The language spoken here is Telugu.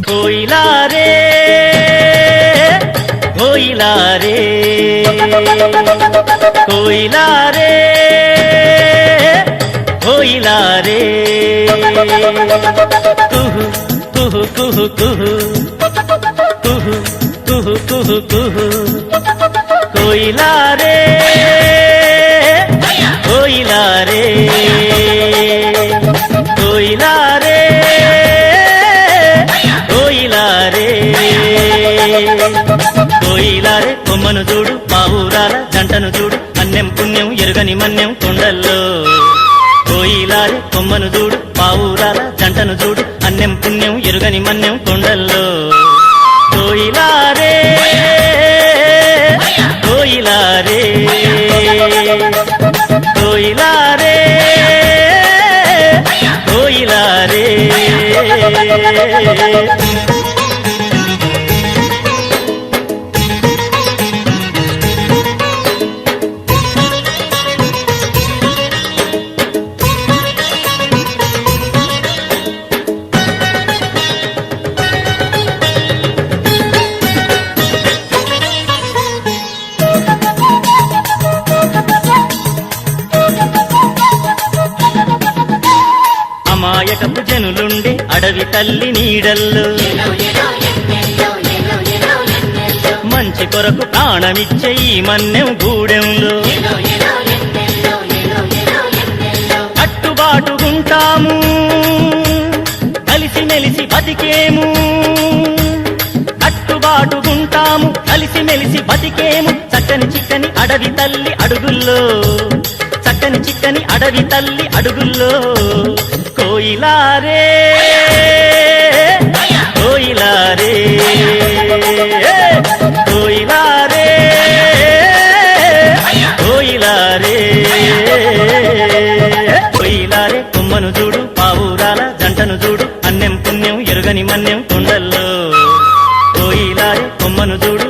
कोयला रे कोयला रे कोयला रे कोयला रे कुहू कुहू कुहू कुहू कुहू कुहू कुहू कुहू कोयला रे कोयला रे कोयला रे कोयला रे कोयला रे కొమ్మను చూడు పావురాల జంటను చూడు అన్నం పుణ్యం ఎరుగని మన్యం కొండల్లో కోయిలా రే కొమ్మను చూడు పావురాల జంటను చూడు అన్నం పుణ్యం ఎరుగని మన్యం కొండల్లో కోయిలా రే కోయిలా రే కోయిలా రే కోయిలా రే అమాయకపు జనులుండే అడవి తల్లి నీడల్లో మంచి కొరకు ప్రాణమిచ్చే ఈ మన్నెం గూడెంలో కట్టుబాటుగుంటాము కలిసి మెలిసి బతికేము కట్టుబాటుగుంటాము కలిసి మెలిసి బతికేము చక్కని చిక్కని అడవి తల్లి అడుగుల్లో చక్కని చిక్కని అడవి తల్లి అడుగుల్లో కోయిలా రే కోయిలా రే కోయిలా రే కోయిలా రే కోయిలా రే కొమ్మను చూడు పావురాల జంటను చూడు అన్నం పుణ్యం ఎరుగని మన్యం కొండల్లో కోయిలా రే కొమ్మను చూడు